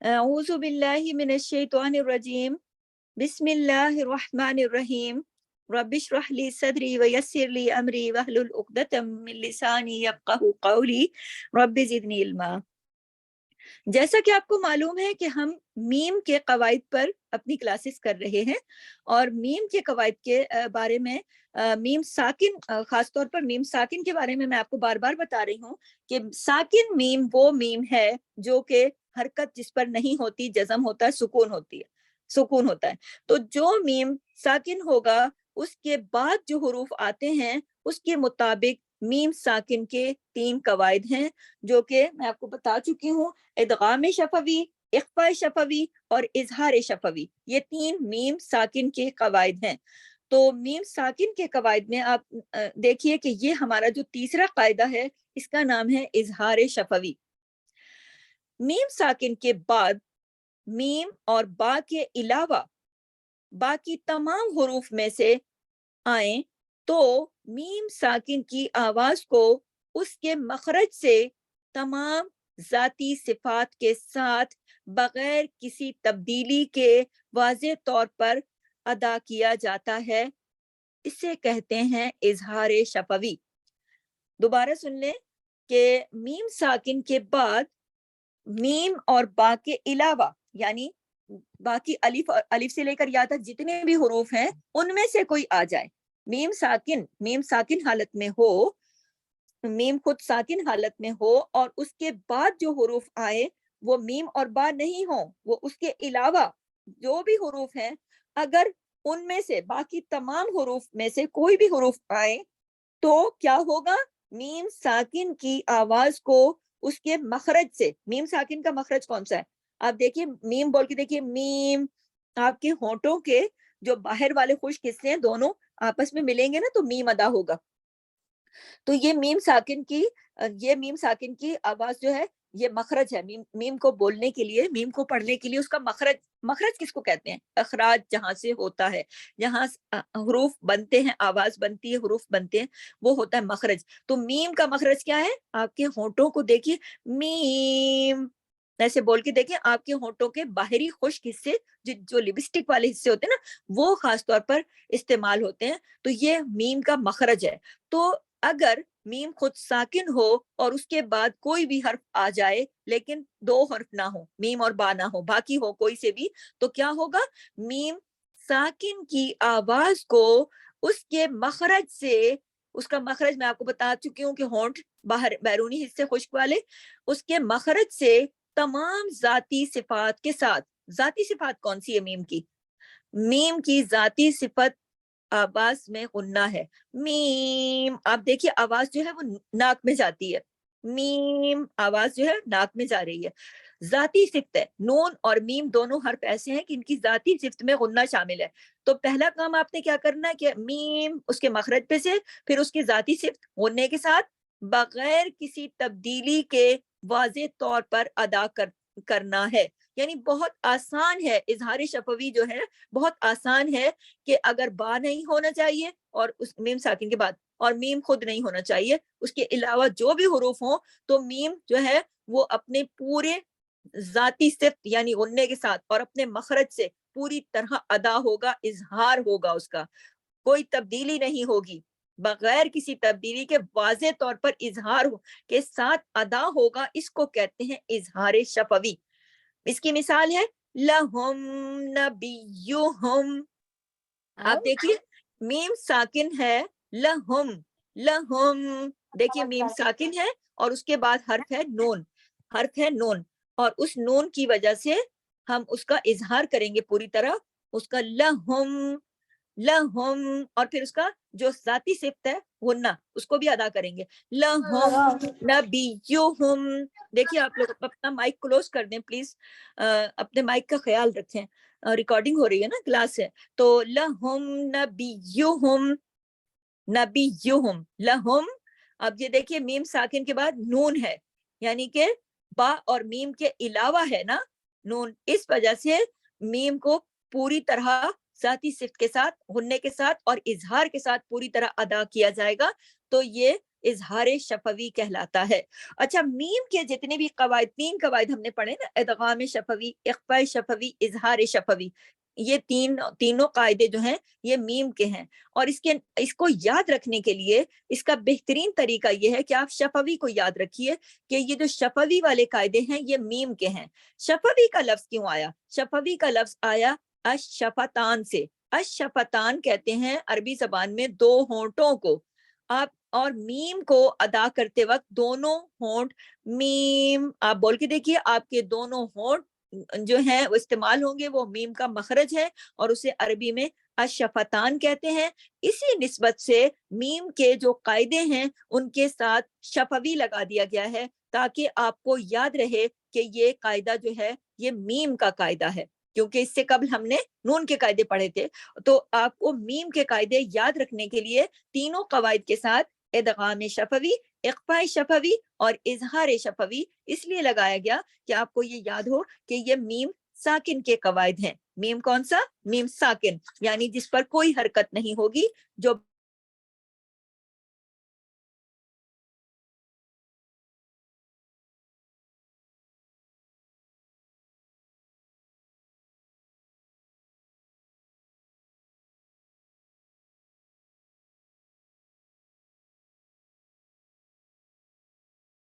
اعوذ باللہ من الشیطان الرجیم بسم اللہ الرحمن الرحیم رب اشرح لی صدری ویسر لی امری واحلل عقدۃ من لسانی یفقہوا قولی رب زدنی علما۔ جیسا کہ آپ کو معلوم ہے کہ ہم میم کے قواعد پر اپنی کلاسز کر رہے ہیں، اور میم کے قواعد کے بارے میں میم ساکن، خاص طور پر میم ساکن کے بارے میں آپ کو بار بار بتا رہی ہوں کہ ساکن میم وہ میم ہے جو کہ حرکت جس پر نہیں ہوتی، جزم ہوتا ہے، سکون ہوتا ہے۔ تو جو میم ساکن ہوگا اس کے بعد جو حروف آتے ہیں اس کے مطابق میم ساکن کے 3 قواعد ہیں، جو کہ میں آپ کو بتا چکی ہوں: ادغام شفوی، اخفاء شفوی اور اظہار شفوی۔ یہ 3 میم ساکن کے قواعد ہیں۔ تو میم ساکن کے قواعد میں آپ دیکھیے کہ یہ ہمارا جو تیسرا قاعدہ ہے اس کا نام ہے اظہار شفوی۔ میم ساکن کے بعد میم اور با کے علاوہ باقی تمام حروف میں سے آئیں تو میم ساکن کی آواز کو اس کے مخرج سے تمام ذاتی صفات کے ساتھ بغیر کسی تبدیلی کے واضح طور پر ادا کیا جاتا ہے۔ اسے کہتے ہیں اظہار شفوی۔ دوبارہ سن لیں کہ میم ساکن کے بعد میم اور با کے علاوہ، یعنی باقی الف سے لے کر یا تک جتنے بھی حروف ہیں ان میں سے کوئی آ جائے، میم ساکن حالت میں ہو، میم خود ساکن حالت میں ہو، اور اس کے بعد جو حروف آئے وہ میم اور با نہیں ہوں، وہ اس کے علاوہ جو بھی حروف ہیں، اگر ان میں سے باقی تمام حروف میں سے کوئی بھی حروف آئے تو کیا ہوگا؟ میم ساکن کی آواز کو اس کے مخرج سے، میم ساکن کا مخرج کون سا ہے؟ آپ دیکھیے، میم بول کے دیکھیے، میم، آپ کے ہونٹوں کے جو باہر والے خشک حصے ہیں دونوں آپس میں ملیں گے نا تو میم ادا ہوگا۔ تو یہ میم ساکن کی آواز جو ہے یہ مخرج ہے۔ میم کو بولنے کے لیے، میم کو پڑھنے کے لیے اس کا مخرج کس کو کہتے ہیں؟ اخراج جہاں سے ہوتا ہے، جہاں حروف بنتے ہیں، آواز بنتی ہے، حروف بنتے ہیں، وہ ہوتا ہے مخرج۔ تو میم کا مخرج کیا ہے؟ آپ کے ہونٹوں کو دیکھیے، میم ایسے بول کے دیکھیں، آپ کے ہونٹوں کے باہری خشک حصے جو لپسٹک والے حصے ہوتے ہیں نا، وہ خاص طور پر استعمال ہوتے ہیں۔ تو یہ میم کا مخرج ہے۔ تو اگر میم خود ساکن ہو اور اس کے بعد کوئی بھی حرف آ جائے لیکن 2 حرف نہ ہو، میم اور با نہ ہو، باقی ہو کوئی سے بھی، تو کیا ہوگا؟ میم ساکن کی آواز کو اس کے مخرج سے، اس کا مخرج میں آپ کو بتا چکی ہوں کہ ہونٹ، باہر بیرونی حصے خشک والے، اس کے مخرج سے تمام ذاتی صفات کے ساتھ۔ ذاتی صفات کون سی ہے میم کی؟ میم کی ذاتی صفت آواز میں غنہ ہے۔ میم، آپ دیکھیے آواز جو ہے وہ ناک میں جاتی ہے، میم آواز جو ہے ناک میں جا رہی ہے، ذاتی صفت ہے۔ نون اور میم دونوں حرف ایسے ہیں کہ ان کی ذاتی صفت میں غنہ شامل ہے۔ تو پہلا کام آپ نے کیا کرنا ہے کہ میم اس کے مخرج پہ سے، پھر اس کی ذاتی صفت غنے کے ساتھ بغیر کسی تبدیلی کے واضح طور پر ادا کرنا ہے۔ یعنی بہت آسان ہے، اظہار شفوی جو ہے بہت آسان ہے کہ اگر با نہیں ہونا چاہیے اور اس میم ساکن کے بعد، اور میم خود نہیں ہونا چاہیے، اس کے علاوہ جو بھی حروف ہوں، تو میم جو ہے وہ اپنے پورے ذاتی صفت یعنی غنے کے ساتھ اور اپنے مخرج سے پوری طرح ادا ہوگا، اظہار ہوگا، اس کا کوئی تبدیلی نہیں ہوگی، بغیر کسی تبدیلی کے واضح طور پر اظہار کے ساتھ ادا ہوگا۔ اس کو کہتے ہیں اظہار شفوی۔ اس کی مثال ہے لہم نبیہم۔ آپ دیکھیے میم ساکن ہے، لہم، لہم، دیکھیے میم ساکن ہے اور اس کے بعد حرف ہے نون، حرف ہے نون، اور اس نون کی وجہ سے ہم اس کا اظہار کریں گے پوری طرح، اس کا لہم، لہم، اور پھر اس کا جو ذاتی صفت ہے غنہ، اس کو بھی ادا کریں گے، لہم نبیہم۔ دیکھیے آپ لوگ اپنا مائک کلوز کر دیں پلیز، اپنے مائک کا خیال رکھیں، ریکارڈنگ ہو رہی ہے نا، کلاس ہے۔ تو لہم نبیہم، نبیہم، لہم۔ اب یہ دیکھیے میم ساکن کے بعد نون ہے، یعنی کہ با اور میم کے علاوہ ہے نا نون، اس وجہ سے میم کو پوری طرح ذاتی صفت کے ساتھ، غنے کے ساتھ اور اظہار کے ساتھ پوری طرح ادا کیا جائے گا۔ تو یہ اظہار شفوی کہلاتا ہے۔ اچھا، میم کے جتنے بھی قواعد، 3 قواعد ہم نے پڑھے نا، ادغام شفوی، اخفاء شفوی، اظہار شفوی، یہ تینوں قاعدے جو ہیں یہ میم کے ہیں، اور اس کو یاد رکھنے کے لیے اس کا بہترین طریقہ یہ ہے کہ آپ شفوی کو یاد رکھیے کہ یہ جو شفوی والے قاعدے ہیں یہ میم کے ہیں۔ شفوی کا لفظ کیوں آیا؟ شفوی کا لفظ آیا الشفتان سے۔ الشفتان کہتے ہیں عربی زبان میں 2 ہونٹوں کو، آپ اور میم کو ادا کرتے وقت دونوں ہونٹ، میم آپ بول کے دیکھیے، آپ کے دونوں ہونٹ جو ہیں وہ استعمال ہوں گے، وہ میم کا مخرج ہے، اور اسے عربی میں الشفتان کہتے ہیں۔ اسی نسبت سے میم کے جو قاعدے ہیں ان کے ساتھ شفوی لگا دیا گیا ہے تاکہ آپ کو یاد رہے کہ یہ قاعدہ جو ہے یہ میم کا قاعدہ ہے، کیونکہ اس سے قبل ہم نے نون کے قاعدے پڑھے تھے۔ تو آپ کو میم کے قاعدے یاد رکھنے کے لیے تینوں قواعد کے ساتھ ادغام شفوی، اخفاء شفوی اور اظہار شفوی اس لیے لگایا گیا کہ آپ کو یہ یاد ہو کہ یہ میم ساکن کے قواعد ہیں۔ میم کون سا؟ میم ساکن، یعنی جس پر کوئی حرکت نہیں ہوگی، جو